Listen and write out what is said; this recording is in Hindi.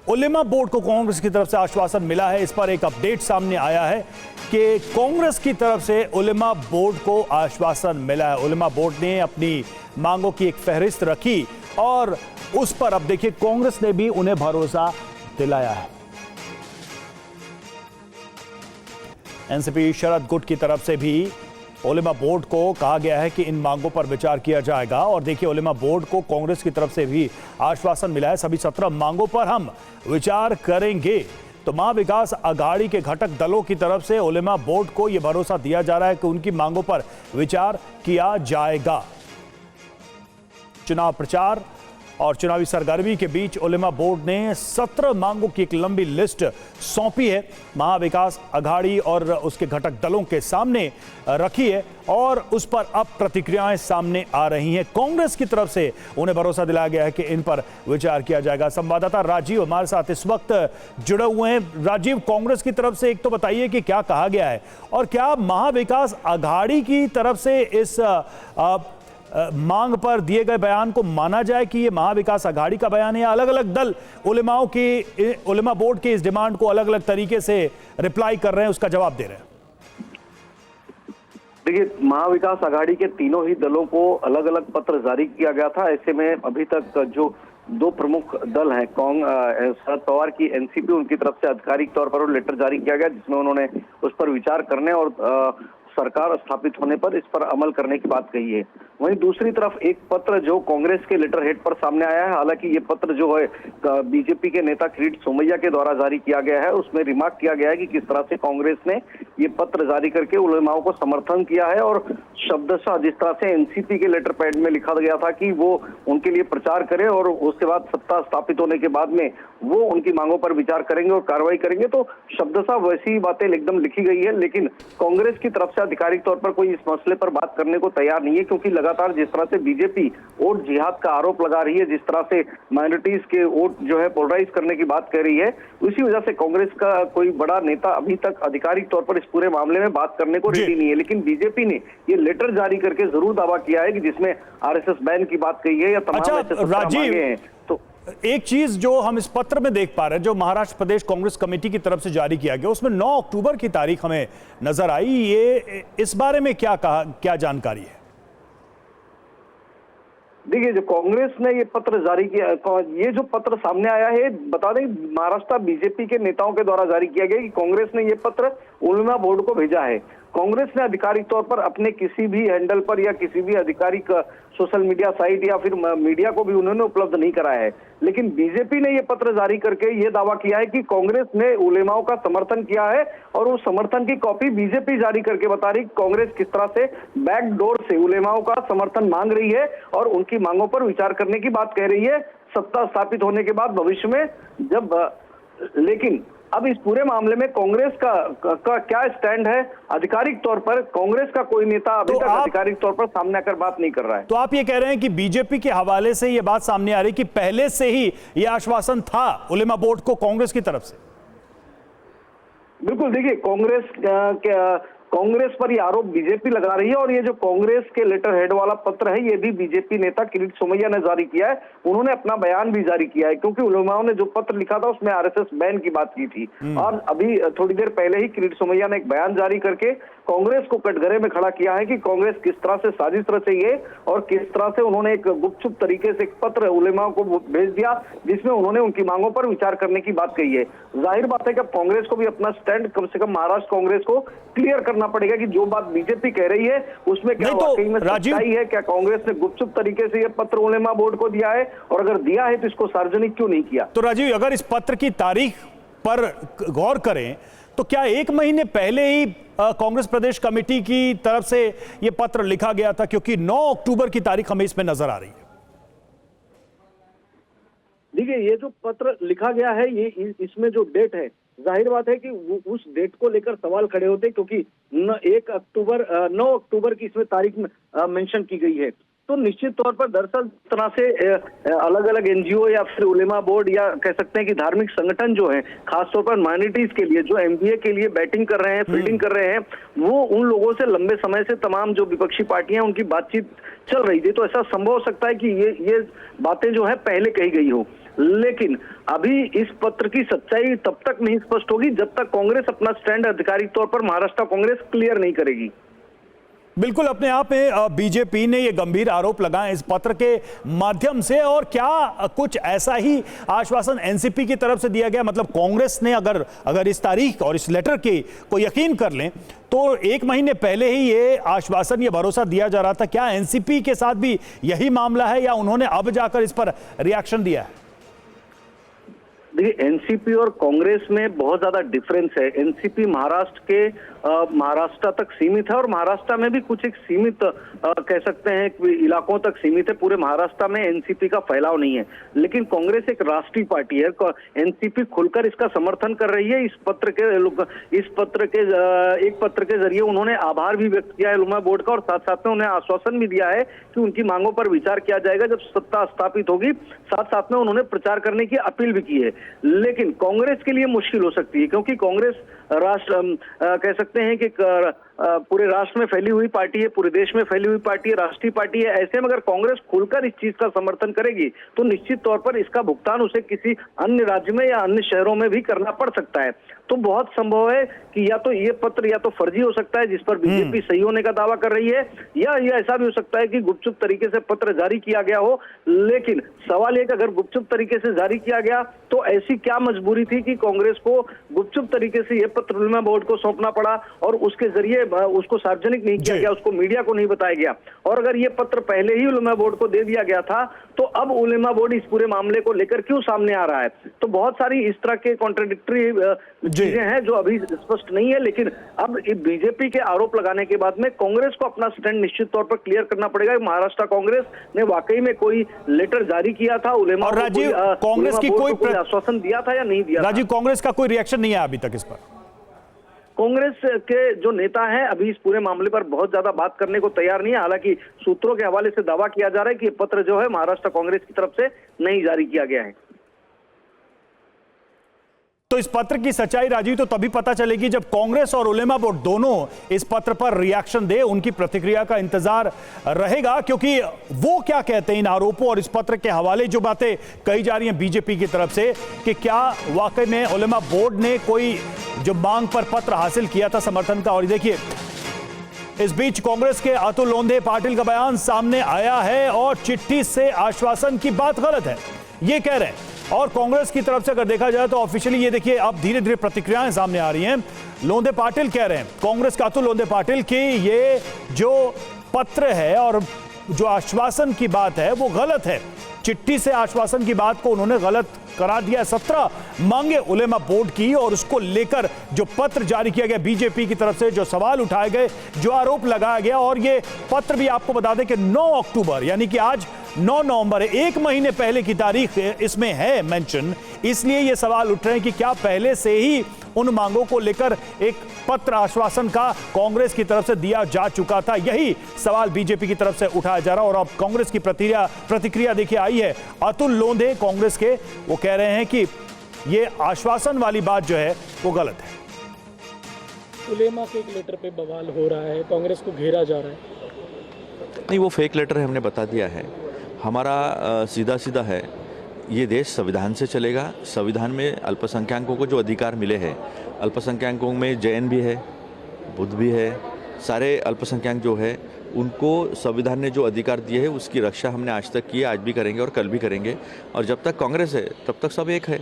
उलेमा बोर्ड को कांग्रेस की तरफ से आश्वासन मिला है। इस पर एक अपडेट सामने आया है कि कांग्रेस की तरफ से उलेमा बोर्ड को आश्वासन मिला है। उलेमा बोर्ड ने अपनी मांगों की एक फहरिस्त रखी और उस पर अब देखिए कांग्रेस ने भी उन्हें भरोसा दिलाया है। एनसीपी शरद गुट की तरफ से भी उलेमा बोर्ड को कहा गया है कि इन मांगों पर विचार किया जाएगा। और देखिए उलेमा बोर्ड को कांग्रेस की तरफ से भी आश्वासन मिला है, सभी 17 मांगों पर हम विचार करेंगे। तो महाविकास आघाड़ी के घटक दलों की तरफ से उलेमा बोर्ड को यह भरोसा दिया जा रहा है कि उनकी मांगों पर विचार किया जाएगा। चुनाव प्रचार और चुनावी सरगर्मी के बीच उलेमा बोर्ड ने 17 मांगों की एक लंबी लिस्ट सौंपी है, महाविकास आघाड़ी और उसके घटक दलों के सामने रखी है और उस पर अब प्रतिक्रियाएं सामने आ रही हैं। कांग्रेस की तरफ से उन्हें भरोसा दिलाया गया है कि इन पर विचार किया जाएगा। संवाददाता राजीव हमारे साथ इस वक्त जुड़े हुए हैं। राजीव, कांग्रेस की तरफ से एक तो बताइए कि क्या कहा गया है और क्या महाविकास आघाड़ी की तरफ से इस मांग पर दिए गए बयान को माना जाए कि ये महाविकास आघाड़ी का बयान है या अलग अलग दल उलेमा बोर्ड की इस डिमांड को अलग अलग तरीके से रिप्लाई कर रहे हैं, उसका जवाब दे रहे हैं? देखिए, महाविकास आघाड़ी के तीनों ही दलों को अलग अलग पत्र जारी किया गया था। ऐसे में अभी तक जो दो प्रमुख दल हैं, शरद पवार की एनसीपी, उनकी तरफ से आधिकारिक तौर पर लेटर जारी किया गया जिसमें उन्होंने उस पर विचार करने और सरकार स्थापित होने पर इस पर अमल करने की बात कही है। वहीं दूसरी तरफ एक पत्र जो कांग्रेस के लेटर हेड पर सामने आया है, हालांकि ये पत्र जो है बीजेपी के नेता किरीट सोमैया के द्वारा जारी किया गया है, उसमें रिमार्क किया गया है कि किस तरह से कांग्रेस ने ये पत्र जारी करके उलेमाओं को समर्थन किया है और शब्दशः जिस तरह से एनसीपी के लेटर पैड में लिखा गया था कि वो उनके लिए प्रचार करे और उसके बाद सत्ता स्थापित होने के बाद में वो उनकी मांगों पर विचार करेंगे और कार्रवाई करेंगे, तो शब्दशः वैसी बातें एकदम लिखी गई है। लेकिन कांग्रेस की तरफ से आधिकारिक तौर पर कोई इस मसले पर बात करने को तैयार नहीं है, क्योंकि लगातार जिस तरह से बीजेपी वोट जिहाद का आरोप लगा रही है, जिस तरह से माइनॉरिटीज के वोट जो है पोलराइज करने की बात कर रही है, उसी वजह से कांग्रेस का कोई बड़ा नेता अभी तक आधिकारिक तौर पर इस पूरे मामले में बात करने को रेडी नहीं है। लेकिन बीजेपी ने ये लेटर जारी करके जरूर दावा किया है कि जिसमें आरएसएस बैन की बात कही है या तमाम ऐसे राजीव हैं। तो एक चीज जो हम इस पत्र में देख पा रहे हैं, जो महाराष्ट्र प्रदेश कांग्रेस कमेटी की तरफ से जारी किया गया, उसमें 9 अक्टूबर की तारीख हमें नजर आई। ये इस बारे में क्या जानकारी है? देखिए, जो कांग्रेस ने ये पत्र जारी किया, ये जो पत्र सामने आया है, बता दें महाराष्ट्र बीजेपी के नेताओं के द्वारा जारी किया गया कि कांग्रेस ने ये पत्र उलेमा बोर्ड को भेजा है। कांग्रेस ने आधिकारिक तौर पर अपने किसी भी हैंडल पर या किसी भी आधिकारिक सोशल मीडिया साइट या फिर मीडिया को भी उन्होंने उपलब्ध नहीं कराया है। लेकिन बीजेपी ने ये पत्र जारी करके ये दावा किया है कि कांग्रेस ने उलेमाओं का समर्थन किया है और उस समर्थन की कॉपी बीजेपी जारी करके बता रही कांग्रेस किस तरह से बैकडोर से उलेमाओं का समर्थन मांग रही है और उनकी मांगों पर विचार करने की बात कह रही है सत्ता स्थापित होने के बाद भविष्य में जब। लेकिन अब इस पूरे मामले में कांग्रेस का क्या स्टैंड है, आधिकारिक तौर पर कांग्रेस का कोई नेता अभी तक आधिकारिक तौर पर सामने आकर बात नहीं कर रहा है। तो आप ये कह रहे हैं कि बीजेपी के हवाले से ये बात सामने आ रही कि पहले से ही ये आश्वासन था उलेमा बोर्ड को कांग्रेस की तरफ से? बिल्कुल, देखिए कांग्रेस पर ये आरोप बीजेपी लगा रही है और ये जो कांग्रेस के लेटर हेड वाला पत्र है, ये भी बीजेपी नेता किरीट सोमैया ने जारी किया है। उन्होंने अपना बयान भी जारी किया है, क्योंकि उलेमाओं ने जो पत्र लिखा था उसमें आरएसएस बैन की बात की थी और अभी थोड़ी देर पहले ही किरीट सोमैया ने एक बयान जारी करके कांग्रेस को कटघरे में खड़ा किया है कि कांग्रेस किस तरह से साजिश रच रही है और किस तरह से उन्होंने एक गुपचुप तरीके से एक पत्र उलेमाओं को भेज दिया जिसमें उन्होंने उनकी मांगों पर विचार करने की बात कही है। जाहिर बात है कि कांग्रेस को भी अपना स्टैंड कम से कम महाराष्ट्र कांग्रेस को क्लियर करना पड़ेगा कि जो बात बीजेपी कह रही है उसमें क्या वाकई में सच्चाई है, क्या कांग्रेस ने गुपचुप तरीके से यह पत्र उलेमा बोर्ड को दिया है और अगर दिया है तो इसको सार्वजनिक क्यों नहीं किया। तो राजीव, अगर इस पत्र की तारीख पर गौर करें तो क्या 1 महीने पहले ही कांग्रेस प्रदेश कमेटी की तरफ से यह पत्र लिखा गया था? क्योंकि 9 अक्टूबर की तारीख हमें इसमें नजर आ रही है। देखिए, ये जो पत्र लिखा गया है, ये इसमें जो डेट है, जाहिर बात है कि उस डेट को लेकर सवाल खड़े होते हैं, क्योंकि 9 अक्टूबर की इसमें तारीख मेंशन की गई है। तो निश्चित तौर पर दरअसल इस तरह से अलग अलग एनजीओ या फिर उलेमा बोर्ड या कह सकते हैं कि धार्मिक संगठन जो है, खासतौर पर माइनॉरिटीज के लिए जो एमबीए के लिए बैटिंग कर रहे हैं, फील्डिंग कर रहे हैं, वो उन लोगों से लंबे समय से तमाम जो विपक्षी पार्टियां उनकी बातचीत चल रही थी। तो ऐसा संभव हो सकता है कि ये बातें जो है पहले कही गई हो। लेकिन अभी इस पत्र की सच्चाई तब तक नहीं स्पष्ट होगी जब तक कांग्रेस अपना स्टैंड आधिकारिक तौर पर महाराष्ट्र कांग्रेस क्लियर नहीं करेगी। बिल्कुल, अपने आप में बीजेपी ने ये गंभीर आरोप लगाए इस पत्र के माध्यम से, और क्या कुछ ऐसा ही आश्वासन एनसीपी की तरफ से दिया गया? मतलब कांग्रेस ने अगर इस तारीख और इस लेटर की को यकीन कर लें तो 1 महीने पहले ही ये आश्वासन, ये भरोसा दिया जा रहा था। क्या एनसीपी के साथ भी यही मामला है या उन्होंने अब जाकर इस पर रिएक्शन दिया है? देखिए, एनसीपी और कांग्रेस में बहुत ज्यादा डिफरेंस है। एनसीपी महाराष्ट्र के महाराष्ट्र तक सीमित है और महाराष्ट्र में भी कुछ एक सीमित कह सकते हैं इलाकों तक सीमित है। पूरे महाराष्ट्र में एनसीपी का फैलाव नहीं है, लेकिन कांग्रेस एक राष्ट्रीय पार्टी है। एनसीपी खुलकर इसका समर्थन कर रही है। इस पत्र के एक पत्र के जरिए उन्होंने आभार भी व्यक्त किया है उलेमा बोर्ड का, और साथ साथ में उन्हें आश्वासन भी दिया है कि उनकी मांगों पर विचार किया जाएगा जब सत्ता स्थापित होगी। साथ साथ में उन्होंने प्रचार करने की अपील भी की है। लेकिन कांग्रेस के लिए मुश्किल हो सकती है, क्योंकि कांग्रेस कह सकते हैं कि पूरे राष्ट्र में फैली हुई पार्टी है, पूरे देश में फैली हुई पार्टी है, राष्ट्रीय पार्टी है। ऐसे में अगर कांग्रेस खुलकर इस चीज का समर्थन करेगी तो निश्चित तौर पर इसका भुगतान उसे किसी अन्य राज्य में या अन्य शहरों में भी करना पड़ सकता है। तो बहुत संभव है कि या तो ये पत्र या तो फर्जी हो सकता है जिस पर बीजेपी सही होने का दावा कर रही है, या ये ऐसा भी हो सकता है कि गुपचुप तरीके से पत्र जारी किया गया हो। लेकिन सवाल ये कि अगर गुपचुप तरीके से जारी किया गया तो ऐसी क्या मजबूरी थी कि कांग्रेस को गुपचुप तरीके से ये पत्र उलेमा बोर्ड को सौंपना पड़ा और उसके जरिए उसको सार्वजनिक नहीं किया गया, उसको मीडिया को नहीं बताया गया। और अगर ये पत्र पहले ही उलेमा बोर्ड को दे दिया गया था तो अब उलेमा बोर्ड इस पूरे मामले को लेकर क्यों सामने आ रहा है? तो बहुत सारी इस तरह के कॉन्ट्राडिक्टरी चीजें हैं जो अभी स्पष्ट नहीं है। लेकिन अब बीजेपी के आरोप लगाने के बाद में कांग्रेस को अपना स्टैंड निश्चित तौर पर क्लियर करना पड़ेगा। महाराष्ट्र कांग्रेस ने वाकई में कोई लेटर जारी किया था उलेमा और राजीव, कांग्रेस की कोई आश्वासन दिया था या नहीं दिया? राजीव, कांग्रेस का कोई रिएक्शन नहीं है अभी तक इस पर? कांग्रेस के जो नेता हैं अभी इस पूरे मामले पर बहुत ज्यादा बात करने को तैयार नहीं है। हालांकि सूत्रों के हवाले से दावा किया जा रहा है कि ये पत्र जो है महाराष्ट्र कांग्रेस की तरफ से नहीं जारी किया गया है। तो इस पत्र की सच्चाई राजीव तो तभी पता चलेगी जब कांग्रेस और उलेमा बोर्ड दोनों इस पत्र पर रिएक्शन दे। उनकी प्रतिक्रिया का इंतजार रहेगा, क्योंकि वो क्या कहते हैं इन आरोपों और इस पत्र के हवाले जो बातें कही जा रही हैं बीजेपी की तरफ से कि क्या वाकई में उलेमा बोर्ड ने कोई जो मांग पर पत्र हासिल किया था समर्थन का। और देखिए, इस बीच कांग्रेस के अतुल लोंढे पाटिल का बयान सामने आया है और चिट्ठी से आश्वासन की बात गलत है ये कह रहे हैं। और कांग्रेस की तरफ से अगर देखा जाए तो ऑफिशियली ये देखिए अब धीरे धीरे प्रतिक्रियाएं सामने आ रही हैं। लोंढे पाटिल कह रहे हैं, कांग्रेस का अतुल लोंढे पाटिल, कि ये जो पत्र है और जो आश्वासन की बात है वो गलत है। चिट्ठी से आश्वासन की बात को उन्होंने गलत करार दिया। 17 मांगे उलेमा बोर्ड की और उसको लेकर जो पत्र जारी किया गया बीजेपी की तरफ से, जो सवाल उठाए गए, जो आरोप लगाया गया, और ये पत्र भी आपको बता दें कि 9 अक्टूबर यानी कि आज 9 नवंबर है, 1 महीने पहले की तारीख इसमें है मेंशन। इसलिए ये सवाल उठ रहे हैं कि क्या पहले से ही उन मांगों को लेकर एक पत्र आश्वासन का कांग्रेस की तरफ से दिया जा चुका था? यही सवाल बीजेपी की तरफ से उठाया जा रहा है। और अब कांग्रेस की प्रतिक्रिया देखिए आई है। अतुल लोंढे कांग्रेस के, वो कह रहे हैं कि ये आश्वासन वाली बात जो है वो गलत है। उलेमा के एक लेटर पे बवाल हो रहा है, कांग्रेस को घेरा जा रहा है। नहीं, वो फेक लेटर है, हमने बता दिया है। हमारा सीधा सीधा है, ये देश संविधान से चलेगा। संविधान में अल्पसंख्यकों को जो अधिकार मिले हैं, अल्पसंख्यकों में जैन भी है, बुद्ध भी है, सारे अल्पसंख्यक जो है उनको संविधान ने जो अधिकार दिए है उसकी रक्षा हमने आज तक की है, आज भी करेंगे और कल भी करेंगे। और जब तक कांग्रेस है तब तक सब एक है।